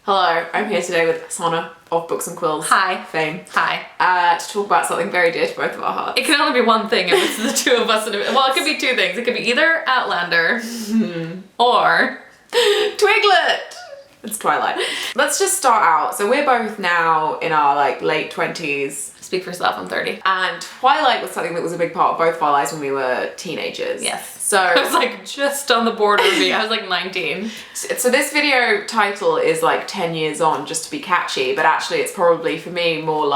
Hello, I'm here today with Sana of Books and Quills. Hi. Fame. Hi. To talk about something very dear to both of our hearts. It can only be one thing if it's the two of us. Well, it could be two things. It could be either Outlander or TWILIGHT! It's Twilight. Let's just start out. So we're both now in our late 20s. Speak for yourself, I'm 30. And Twilight was something that was a big part of both of our lives when we were teenagers. Yes. So I was just on the border of being, I was 19. So this video title is 10 years on, just to be catchy, but actually it's probably for me more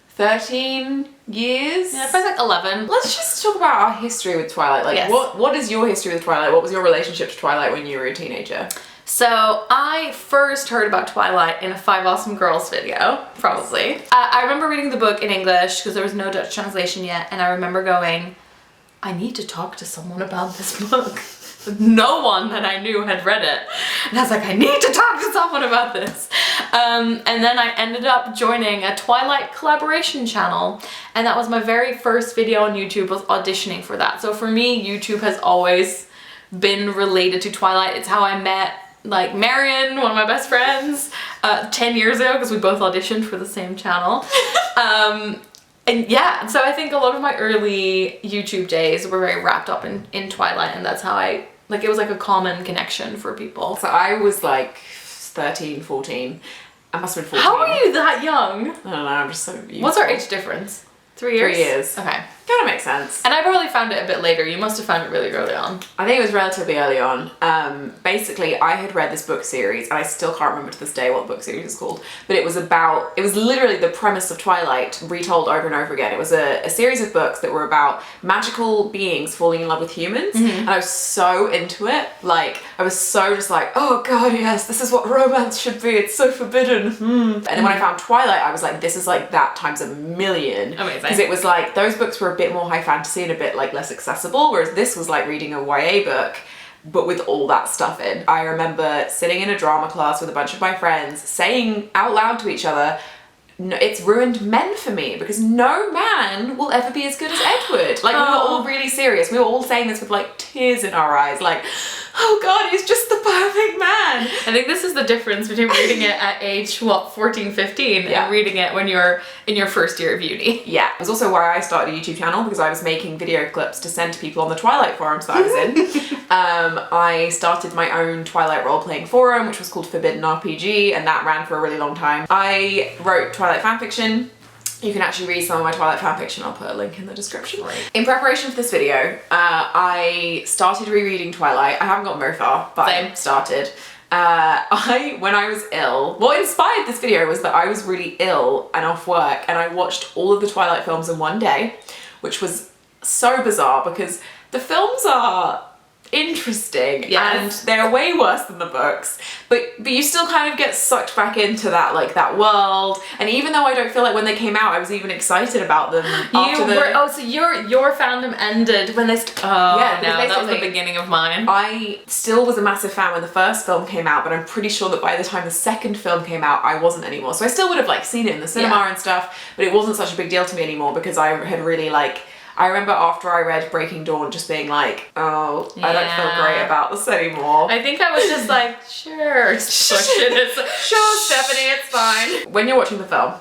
13 years. Yeah, probably 11. Let's just talk about our history with Twilight. Yes. What is your history with Twilight? What was your relationship to Twilight when you were a teenager? So I first heard about Twilight in a 5 Awesome Girls video, probably. I remember reading the book in English because there was no Dutch translation yet, and I remember going, I need to talk to someone about this book. No one that I knew had read it. And I was like, I need to talk to someone about this. And then I ended up joining a Twilight collaboration channel. And that was my very first video on YouTube, was auditioning for that. So for me, YouTube has always been related to Twilight. It's how I met Marion, one of my best friends, 10 years ago, because we both auditioned for the same channel. And yeah, so I think a lot of my early YouTube days were very wrapped up in Twilight, and that's how it was a common connection for people. So I was 13, 14. I must have been 14. How are you that young? I don't know, I'm just so used. What's our age difference? 3 years? 3 years. Okay. Kind of makes sense. And I probably found it a bit later. You must have found it really early on. I think it was relatively early on. Basically, I had read this book series, and I still can't remember to this day what the book series is called, but it was literally the premise of Twilight retold over and over again. It was a series of books that were about magical beings falling in love with humans, and I was so into it. I was so just oh god, yes, this is what romance should be. It's so forbidden. And then when I found Twilight, I was like, this is that times a million. Amazing. Because it was those books were a bit more high fantasy and a bit less accessible, whereas this was reading a YA book but with all that stuff in. I remember sitting in a drama class with a bunch of my friends saying out loud to each other, no, it's ruined men for me because no man will ever be as good as Edward. We were all really serious. We were all saying this with tears in our eyes, oh god, he's just the perfect man. I think this is the difference between reading it at age, 14, 15, Yeah. and reading it when you're in your first year of uni. Yeah, it was also why I started a YouTube channel, because I was making video clips to send to people on the Twilight forums that I was in. I started my own Twilight role-playing forum, which was called Forbidden RPG, and that ran for a really long time. I wrote Twilight fanfiction. You can actually read some of my Twilight fanfiction. I'll put a link in the description. Right. In preparation for this video, I started rereading Twilight. I haven't gotten very far, but I started. When I was ill, what inspired this video was that I was really ill and off work, and I watched all of the Twilight films in one day, which was so bizarre because the films are interesting, yes, and they're way worse than the books, but you still kind of get sucked back into that that world. And even though I don't feel when they came out I was even excited about them so your fandom ended when they yeah, no, that was the beginning of mine. I still was a massive fan when the first film came out, but I'm pretty sure that by the time the second film came out I wasn't anymore. So I still would have seen it in the cinema and stuff, but it wasn't such a big deal to me anymore because I had really I remember after I read Breaking Dawn just being oh, yeah, I don't feel great about this anymore. I think I was just sure, sure, Stephanie, it's fine. When you're watching the film,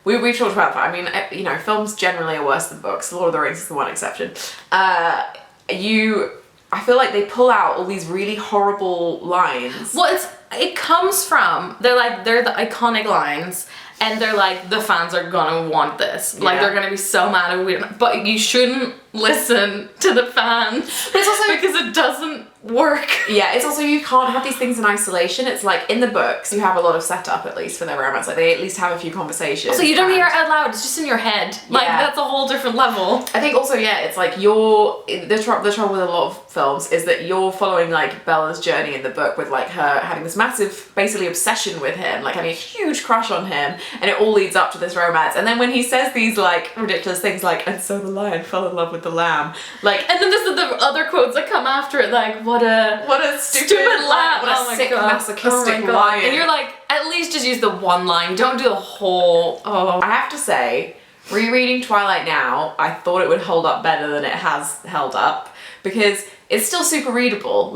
we've talked about that. I mean, films generally are worse than books. Lord of the Rings is the one exception. I feel they pull out all these really horrible lines. Well, it comes from, they're the iconic lines, and they're the fans are gonna want this. Yeah. They're gonna be so mad at weird, but you shouldn't listen to the fans. But it's also because it doesn't work. Yeah, it's also, you can't have these things in isolation. It's in the books, you have a lot of setup at least for their romance. They at least have a few conversations. So you don't hear it out loud, it's just in your head. Yeah. That's a whole different level. I think also, yeah, it's the trouble with a lot of films is that you're following Bella's journey in the book with her having this massive, basically, obsession with him, having a huge crush on him, and it all leads up to this romance. And then when he says these ridiculous things and so the lion fell in love with the lamb, and then there's the other quotes that come after it, what a stupid lamb, what a sick masochistic lion. And you're at least just use the one line, don't do the whole. I have to say, rereading Twilight now, I thought it would hold up better than it has held up, because it's still super readable.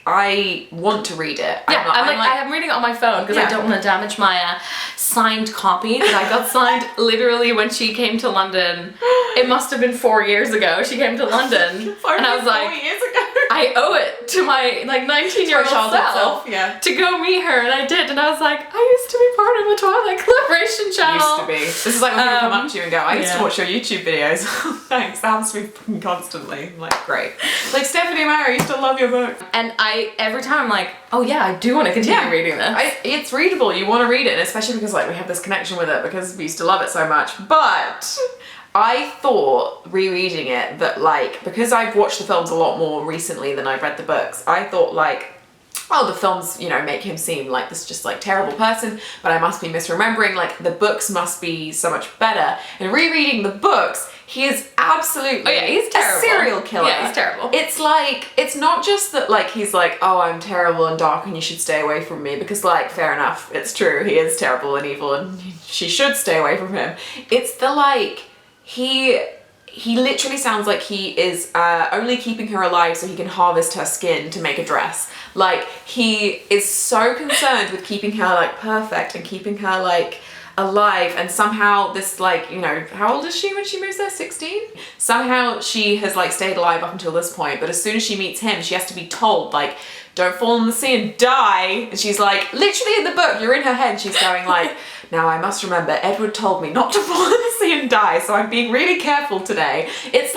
I want to read it. Yeah, I'm reading it on my phone because I don't want to damage my signed copy that I got signed literally when she came to London. It must have been 4 years ago. She came to London, and I was like, 4 years ago. I owe it to my 19-year-old self to go meet her, and I did. And I was like, I used to be part of a Twilight collaboration channel. Used to be. This is like when people come up to you and go, I used to watch your YouTube videos. Thanks, that happens to me constantly. I'm like, great. Like Stephanie Meyer, I used to love your book. And every time I'm like, oh yeah, I do want to continue reading this. It's readable. You want to read it, and especially because we have this connection with it because we used to love it so much. But I thought rereading it that because I've watched the films a lot more recently than I've read the books, I thought the films, make him seem like this just terrible person, but I must be misremembering, the books must be so much better. And rereading the books, he is absolutely he's terrible. A serial killer. Yeah, he's terrible. It's it's not just that he's oh, I'm terrible and dark and you should stay away from me, because fair enough, it's true, he is terrible and evil and she should stay away from him. It's the he literally sounds like he is only keeping her alive so he can harvest her skin to make a dress. He is so concerned with keeping her perfect and keeping her alive, and somehow this how old is she when she moves there? 16? Somehow she has stayed alive up until this point, but as soon as she meets him, she has to be told don't fall in the sea and die. And she's literally in the book, you're in her head, she's going now I must remember Edward told me not to fall in the sea and die, so I'm being really careful today. It's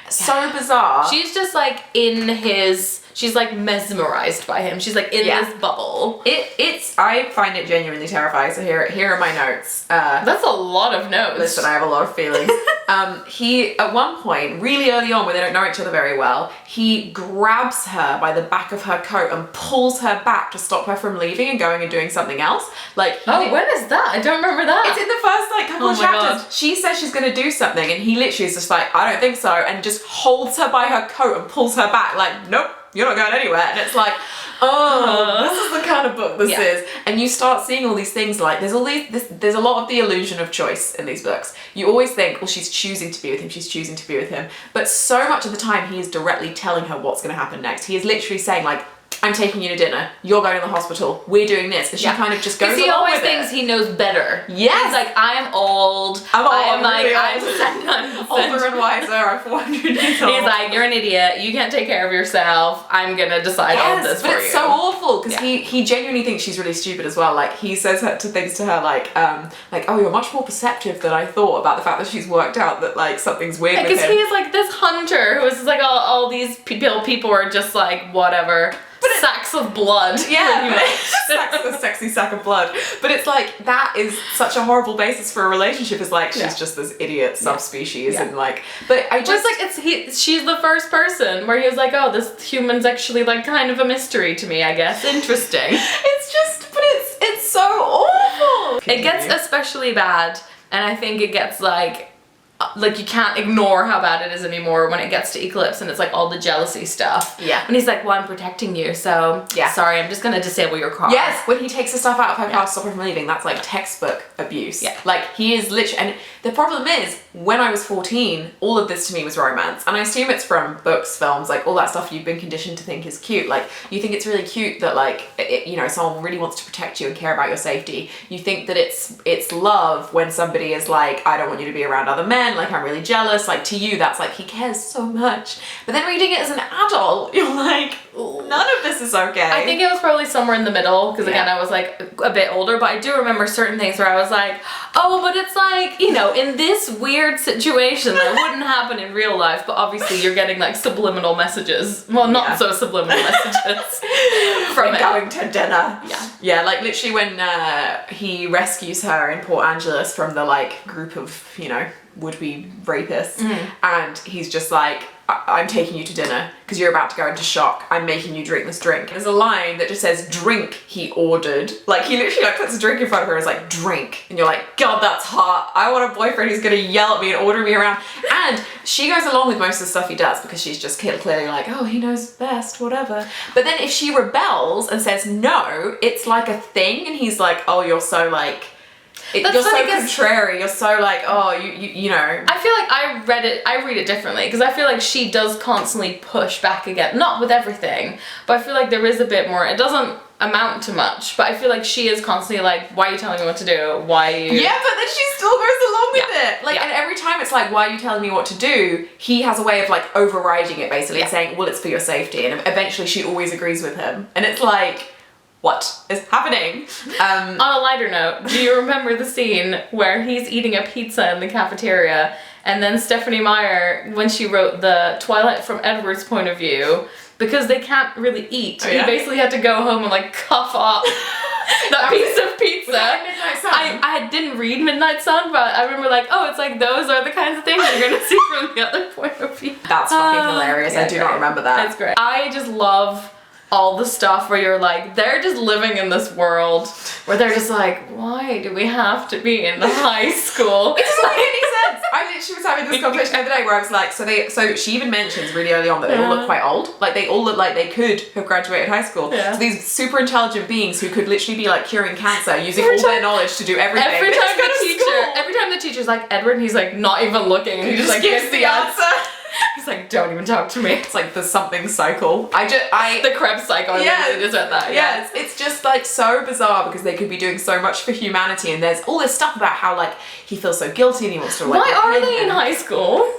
so bizarre. She's just in his... She's mesmerized by him. She's in this bubble. I find it genuinely terrifying. So here are my notes. That's a lot of notes. Listen, I have a lot of feelings. He, at one point, really early on, when they don't know each other very well, he grabs her by the back of her coat and pulls her back to stop her from leaving and going and doing something else. When is that? I don't remember that. It's in the first couple of chapters. God. She says she's going to do something, and he literally is just I don't think so, and just holds her by her coat and pulls her back nope. You're not going anywhere. And it's this is the kind of book this is. And you start seeing all these things there's a lot of the illusion of choice in these books. You always think, well, she's choosing to be with him, she's choosing to be with him. But so much of the time he is directly telling her what's going to happen next. He is literally saying I'm taking you to dinner, you're going to the hospital, we're doing this. And she kind of just goes along with it. He always thinks he knows better. Yes. He's I am old. I'm older and wiser, I'm 400 years old. He's you're an idiot, you can't take care of yourself, I'm gonna decide all this for you. But it's so awful, because he genuinely thinks she's really stupid as well. He says things to her oh, you're much more perceptive than I thought about the fact that she's worked out that something's weird with him. Because he's this hunter who is all these people are just whatever. But sacks of blood. Yeah, a sexy sack of blood. But it's that is such a horrible basis for a relationship. Is she's just this idiot subspecies and But I just she's the first person where he was oh, this human's actually kind of a mystery to me, I guess. Interesting. But it's so awful. It gets especially bad, and I think it gets you can't ignore how bad it is anymore when it gets to Eclipse and it's all the jealousy stuff. Yeah. And he's well, I'm protecting you, so sorry, I'm just gonna disable your car. Yes, when he takes the stuff out of her car to stop her from leaving, that's textbook abuse. Yeah. He is literally, and the problem is, when I was 14, all of this to me was romance. And I assume it's from books, films, all that stuff you've been conditioned to think is cute. You think it's really cute that someone really wants to protect you and care about your safety. You think that it's love when somebody is I don't want you to be around other men, I'm really jealous. To you, that's he cares so much. But then reading it as an adult, you're none of this is okay. I think it was probably somewhere in the middle, because again, I was a bit older, but I do remember certain things where I was oh, but it's in this weird situation that wouldn't happen in real life, but obviously you're getting subliminal messages. Well, not so subliminal messages from going to dinner. Yeah. Yeah, literally when he rescues her in Port Angeles from the group of, would-be rapists, and he's just I'm taking you to dinner because you're about to go into shock. I'm making you drink this drink. There's a line that just says, drink, he ordered. He literally puts a drink in front of her and is drink. And you're God, that's hot. I want a boyfriend who's going to yell at me and order me around. And she goes along with most of the stuff he does because she's just clearly oh, he knows best, whatever. But then if she rebels and says no, it's a thing, and he's oh, you're so You're so contrary. You're so like, oh, you know. I feel like I read it differently because I feel like she does constantly push back again. Not with everything, but I feel like there is a bit more. It doesn't amount to much, but I feel like she is constantly like, why are you telling me what to do? Why are you... Yeah, but then she still goes along with it. Like, and every time it's like, why are you telling me what to do? He has a way of like overriding it basically and saying, well, it's for your safety. And eventually she always agrees with him. And it's like, what is happening? On a lighter note, do you remember the scene where he's eating a pizza in the cafeteria and then Stephanie Meyer, when she wrote the Twilight from Edward's point of view, because they can't really eat, he basically had to go home and like cough up that piece of pizza. Was that Midnight Sun? I didn't read Midnight Sun, but I remember like, oh, it's like those are the kinds of things you're gonna see from the other point of view. That's fucking hilarious. I do not remember that. That's great. I just love all the stuff where you're like, they're just living in this world where they're just like, why do we have to be in high school? It doesn't make any sense. I literally was having this conversation the other day where I was like, so she even mentions really early on that they all look quite old. Like they all look like they could have graduated high school. Yeah. So these super intelligent beings who could literally be like curing cancer using all their knowledge to do everything. Every time the teacher's like, Edward, and he's like not even looking and he just like gives the answer. He's like, don't even talk to me. It's like the something cycle. The Krebs cycle. Yeah, it is at that. Yeah, it's just like so bizarre because they could be doing so much for humanity, and there's all this stuff about how like he feels so guilty and he wants to like. Why are they in high school?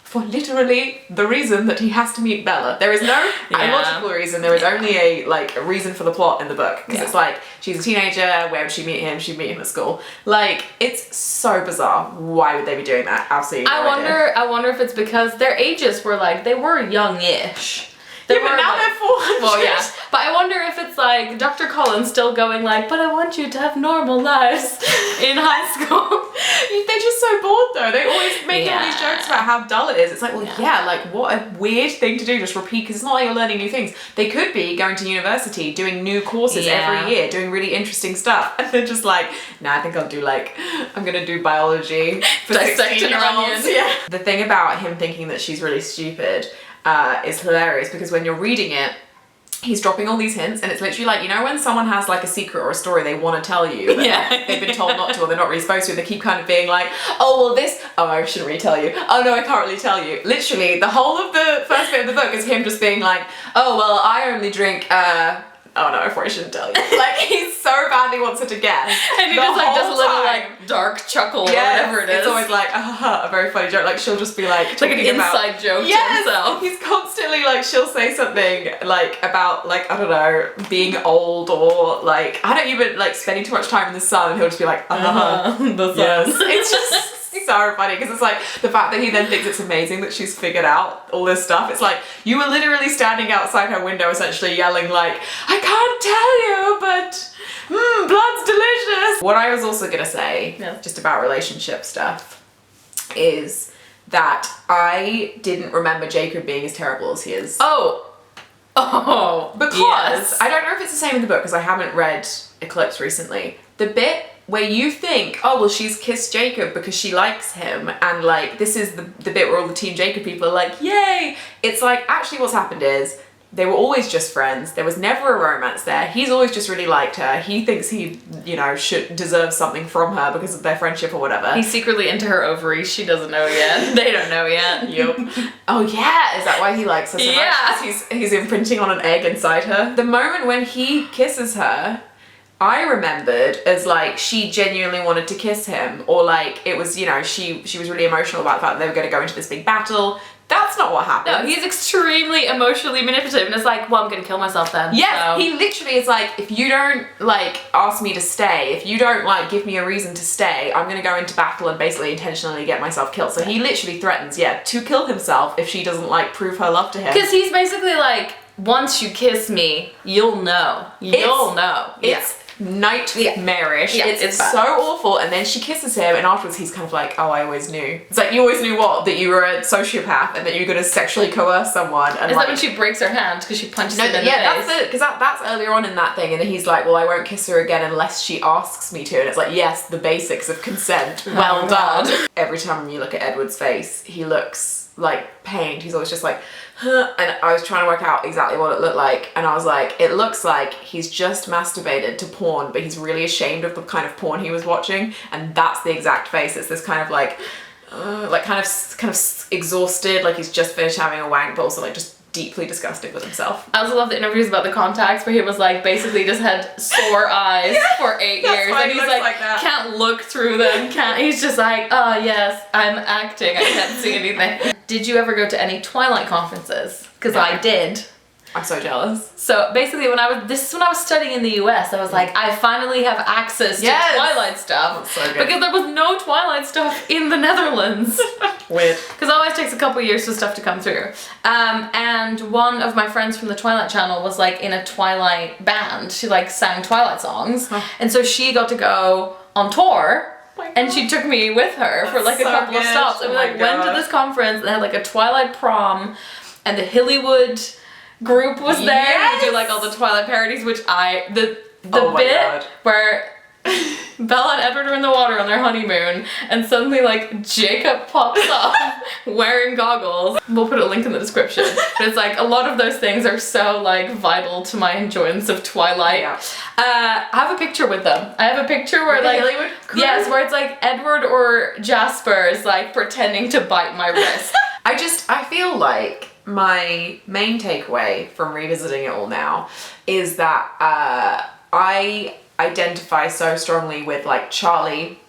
For literally the reason that he has to meet Bella. There is no illogical reason. There is only a reason for the plot in the book. Because it's like, she's a teenager, where would she meet him? She'd meet him at school. Like, it's so bizarre. Why would they be doing that? Absolutely no idea. I wonder if it's because their ages were like, they were young-ish. But now they're 400. Well, yeah. But I wonder if it's like Dr. Collins still going like, but I want you to have normal lives in high school. They're just so bored though. They always make all these jokes about how dull it is. It's like, well, like what a weird thing to do, just repeat, because it's not like you're learning new things. They could be going to university, doing new courses every year, doing really interesting stuff. And they're just like, nah, I think I'll do I'm gonna do biology for 16-year-olds. Yeah. The thing about him thinking that she's really stupid is hilarious because when you're reading it, he's dropping all these hints and it's literally like, you know when someone has like a secret or a story they want to tell you but they've been told not to or they're not really supposed to, they keep kind of being like, oh well I shouldn't really tell you, oh no I can't really tell you. Literally the whole of the first bit of the book is him just being like, oh well I only drink oh no, I probably shouldn't tell you. Like, he so badly wants her to guess. And he just like does a little like dark chuckle or whatever it is. It's always like, a very funny joke. Like, she'll just be like, it's like an inside joke to himself. He's constantly like, she'll say something like about like, I don't know, being old or like, I don't even like spending too much time in the sun, and he'll just be like, the sun. Yes. It's just so funny because it's like the fact that he then thinks it's amazing that she's figured out all this stuff. It's like you were literally standing outside her window essentially yelling like, I can't tell you but blood's delicious. What I was also gonna say just about relationship stuff is that I didn't remember Jacob being as terrible as he is. Because I don't know if it's the same in the book because I haven't read Eclipse recently. The bit where you think, oh well she's kissed Jacob because she likes him and like this is the bit where all the Team Jacob people are like, yay! It's like actually what's happened is they were always just friends. There was never a romance there. He's always just really liked her. He thinks he, should deserve something from her because of their friendship or whatever. He's secretly into her ovaries. She doesn't know yet. They don't know yet. Yep. Oh yeah, is that why he likes her so much? Because he's imprinting on an egg inside her. The moment when he kisses her, I remembered as like she genuinely wanted to kiss him, or like it was, she was really emotional about the fact that they were going to go into this big battle. That's not what happened. No, he's extremely emotionally manipulative and it's like, well, I'm going to kill myself then. Yes, so. He literally is like, if you don't like ask me to stay, if you don't like give me a reason to stay, I'm going to go into battle and basically intentionally get myself killed. So he literally threatens, to kill himself if she doesn't like prove her love to him. Because he's basically like, once you kiss me, you'll know. You'll know. It's nightmarish. It's so awful. And then she kisses him and afterwards he's kind of like, oh, I always knew. It's like, you always knew what? That you were a sociopath and that you were going to sexually coerce someone. And is that when she breaks her hand because she punches him in the face? Yeah, because that's earlier on in that thing. And then he's like, well, I won't kiss her again unless she asks me to. And it's like, yes, the basics of consent. Well done. Every time you look at Edward's face, he looks like pained. He's always just like, huh. And I was trying to work out exactly what it looked like, and I was like, it looks like he's just masturbated to porn, but he's really ashamed of the kind of porn he was watching, and that's the exact face. It's this kind of like kind of exhausted, like he's just finished having a wank, but also like just deeply disgusted with himself. I also love the interviews about the contacts where he was like basically just had sore eyes for 8 years, and he's like can't look through them, he's just like, oh yes, I'm acting, I can't see anything. Did you ever go to any Twilight conferences? Because I did. I'm so jealous. So basically when I was studying in the US, I was like, I finally have access to Twilight stuff. That's so good. Because there was no Twilight stuff in the Netherlands. Weird. Because it always takes a couple years for stuff to come through. And one of my friends from the Twilight channel was like in a Twilight band. She like sang Twilight songs. Huh. And so she got to go on tour. And she took me with her for like a couple of stops. And we like went to this conference and had like a Twilight prom, and the Hillywood group was there to do like all the Twilight parodies, which the bit where Bella and Edward are in the water on their honeymoon, and suddenly like Jacob pops up wearing goggles. We'll put a link in the description. But it's like a lot of those things are so like vital to my enjoyance of Twilight. Yeah. I have a picture with them. I have a picture where like yes, where it's like Edward or Jasper is like pretending to bite my wrist. I feel like my main takeaway from revisiting it all now is that I identify so strongly with like Charlie.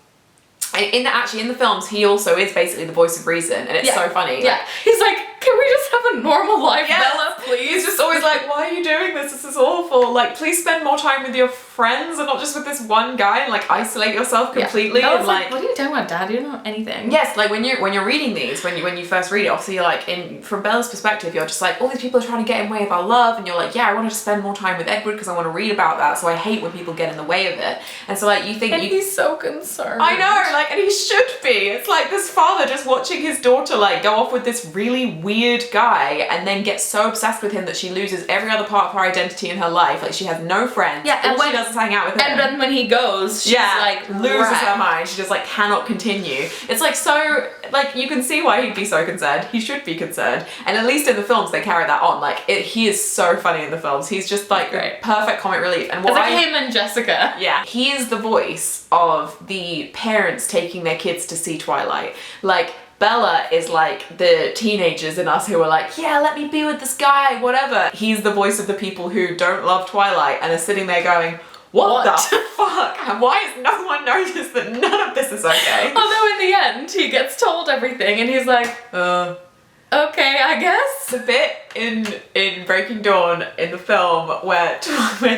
In the films, he also is basically the voice of reason, and it's so funny. Yeah, he's like, can we just have a normal life, Bella, please? He's just always like, why are you doing this? This is awful. Like, please spend more time with your friends and not just with this one guy, and like isolate yourself completely. Yeah. And like, what are you doing about Dad? You don't know anything. Yes, like when you're reading these, when you first read it, obviously you're like, from Bella's perspective, you're just like, all these people are trying to get in the way of our love, and you're like, yeah, I want to spend more time with Edward because I want to read about that, so I hate when people get in the way of it. And so like you think he's so concerned. I know, like, and he should be. It's like this father just watching his daughter like go off with this really weird guy and then get so obsessed with him that she loses every other part of her identity in her life. Like she has no friends. Yeah, and all she does is hang out with him. And then when he goes, she's like loses her mind. She just like cannot continue. It's like so like you can see why he'd be so concerned. He should be concerned. And at least in the films they carry that on. Like he is so funny in the films. He's just like the perfect comic relief. And it's like him and Jessica. Yeah, he is the voice of the parents taking their kids to see Twilight. Like Bella is like the teenagers in us who are like, yeah, let me be with this guy, whatever. He's the voice of the people who don't love Twilight and are sitting there going, what the fuck? And why has no one noticed that none of this is okay? Although in the end, he gets told everything and he's like, okay, I guess. The bit in Breaking Dawn in the film where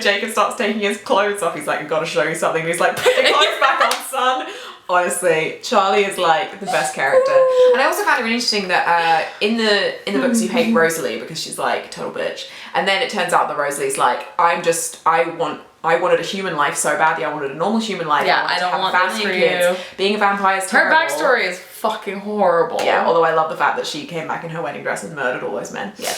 Jacob starts taking his clothes off, he's like, I've got to show you something. And he's like, put your clothes back on, son. Honestly, Charlie is like the best character. And I also found it really interesting that in the books you hate Rosalie because she's like total bitch. And then it turns out that Rosalie's like, I wanted a human life so badly. I wanted a normal human life. Yeah, I don't want family and kids. Being a vampire is terrible. Her backstory is fucking horrible. Yeah, although I love the fact that she came back in her wedding dress and murdered all those men. Yeah.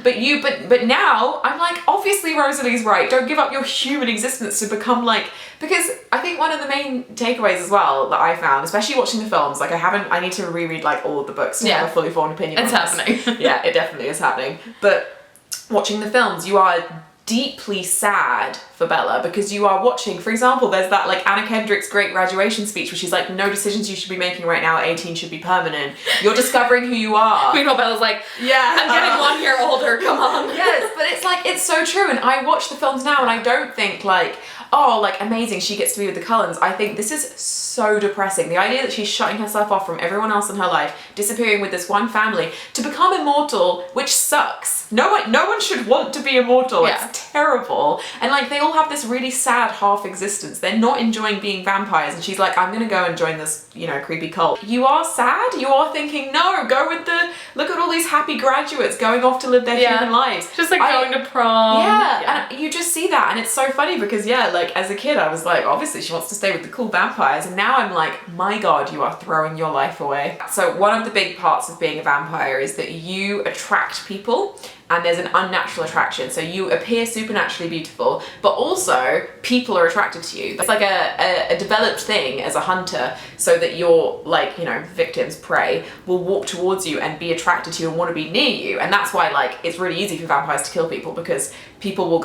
But now I'm like, obviously Rosalie's right. Don't give up your human existence to become like, because I think one of the main takeaways as well that I found, especially watching the films, like I need to reread like all of the books to have a fully formed opinion on this. It's happening. Yeah, it definitely is happening. But watching the films, you are deeply sad for Bella because you are watching, for example, there's that like Anna Kendrick's great graduation speech where she's like, no decisions you should be making right now at 18 should be permanent. You're discovering who you are. Meanwhile, Bella's like, yeah, I'm getting 1 year older, come on. Yes, but it's like, it's so true. And I watch the films now and I don't think like, oh, like amazing, she gets to be with the Cullens. I think this is so depressing. The idea that she's shutting herself off from everyone else in her life, disappearing with this one family to become immortal, which sucks. No one should want to be immortal. Yeah. It's terrible. And like they all have this really sad half existence. They're not enjoying being vampires. And she's like, I'm gonna go and join this, creepy cult. You are sad? You are thinking, no, go with look at all these happy graduates going off to live their human lives. Just like going to prom. Yeah, and you just see that and it's so funny because like as a kid I was like, obviously she wants to stay with the cool vampires, and now I'm like, my god, you are throwing your life away. So one of the big parts of being a vampire is that you attract people and there's an unnatural attraction. So you appear supernaturally beautiful, but also people are attracted to you. It's like a developed thing as a hunter, so that your, like, you know, victims, prey, will walk towards you and be attracted to you and want to be near you. And that's why, like, it's really easy for vampires to kill people, because people will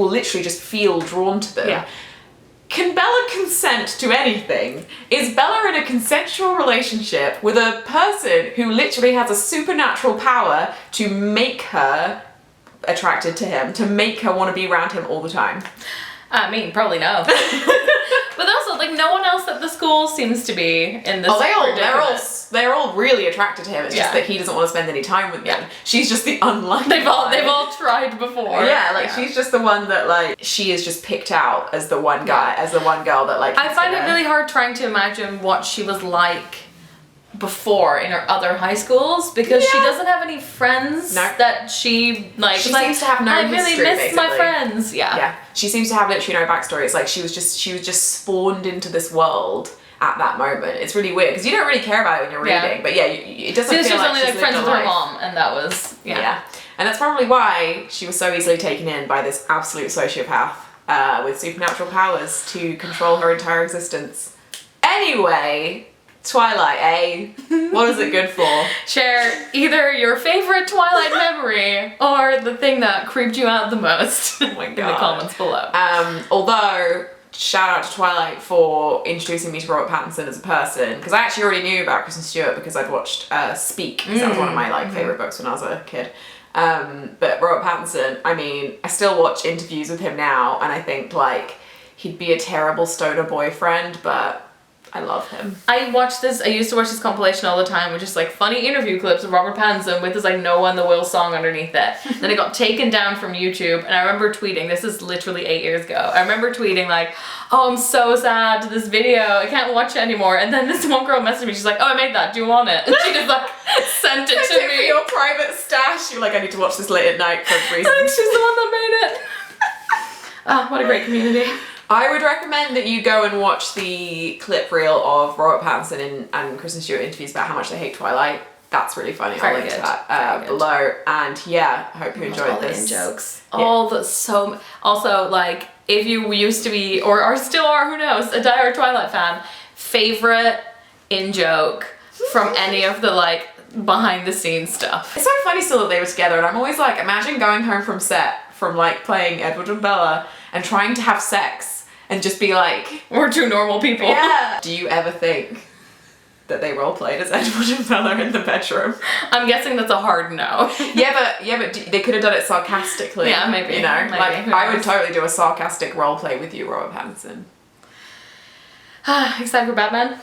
literally just feel drawn to them. Yeah. Can Bella consent to anything? Is Bella in a consensual relationship with a person who literally has a supernatural power to make her attracted to him, to make her want to be around him all the time? I mean, probably no. But also, like, no one else at the school seems to be in this predicament. They're all really attracted to him. It's just that he doesn't want to spend any time with them. She's just the unlucky They've one. all tried before. Yeah, like, she's just the one that, like, she is just picked out as the one guy, as the one girl that, like, I find it really hard trying to imagine what she was like before in her other high schools, because she doesn't have any friends that she, like, she seems to have no history, history, miss basically. my friends. Yeah, she seems to have literally no backstory. It's like she was just spawned into this world at that moment. It's really weird, because you don't really care about it when you're reading, but it doesn't feel like only she's like friends lived with a her life. mom, and that was And that's probably why she was so easily taken in by this absolute sociopath with supernatural powers to control her entire existence. Anyway, Twilight, eh? What is it good for? Share either your favorite Twilight memory or the thing that creeped you out the most Oh my God. in the comments below. Although, shout out to Twilight for introducing me to Robert Pattinson as a person, because I actually already knew about Kristen Stewart because I'd watched Speak, because that was one of my, like, favourite books when I was a kid. But Robert Pattinson, I mean, I still watch interviews with him now, and I think, like, he'd be a terrible stoner boyfriend, but I love him. I used to watch this compilation all the time with just, like, funny interview clips of Robert Pattinson with this, like, No One the Will song underneath it. Then it got taken down from YouTube, and I remember tweeting, this is literally 8 years ago, I remember tweeting, like, oh, I'm so sad, this video, I can't watch it anymore. And then this one girl messaged me, she's like, oh, I made that, do you want it? And she just, like, sent it to me. Your private stash. You're like, I need to watch this late at night for I reasons. think she's the one that made it. Ah, what a great community. I would recommend that you go and watch the clip reel of Robert Pattinson and Kristen Stewart interviews about how much they hate Twilight. That's really funny. I'll link to that below. And yeah, I hope you enjoyed this. In jokes. Yeah. Also, like, if you used to be, or still are, who knows, a diehard Twilight fan, favorite in joke from any of the, like, behind the scenes stuff. It's so funny still that they were together, and I'm always like, imagine going home from set from, like, playing Edward and Bella and trying to have sex and just be like, We're two normal people. Yeah. Do you ever think that they role played as Edward and Bella in the bedroom? I'm guessing that's a hard no. yeah, but they could have done it sarcastically. Yeah, maybe. You know, Maybe. like, I would totally do a sarcastic role play with you, Robert Pattinson. Excited for Batman?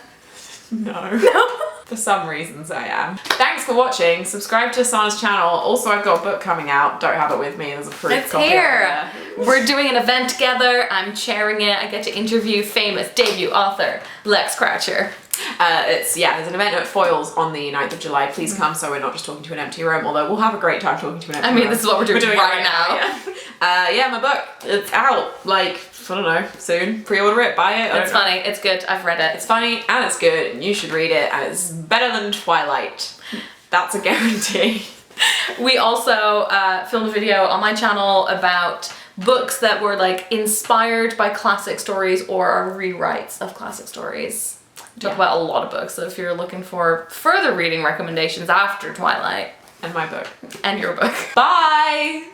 No. No. For some reasons I am. Thanks for watching. Subscribe to Sana's channel. Also, I've got a book coming out. Don't have it with me. There's a proof It's copy here. over there. We're doing an event together. I'm chairing it. I get to interview famous debut author Lex Croucher. There's an event at Foyles on the 9th of July. Please come, so we're not just talking to an empty room, although we'll have a great time talking to an empty room. This is what we're doing right now. Yeah. My book, it's out, like, I don't know, soon. Pre-order it, buy it. It's funny, it's good, I've read it. It's funny and it's good, and you should read it, and it's better than Twilight. That's a guarantee. We also filmed a video on my channel about books that were, like, inspired by classic stories or are rewrites of classic stories. We talk about a lot of books, so if you're looking for further reading recommendations after Twilight. And my book. And your book. Bye!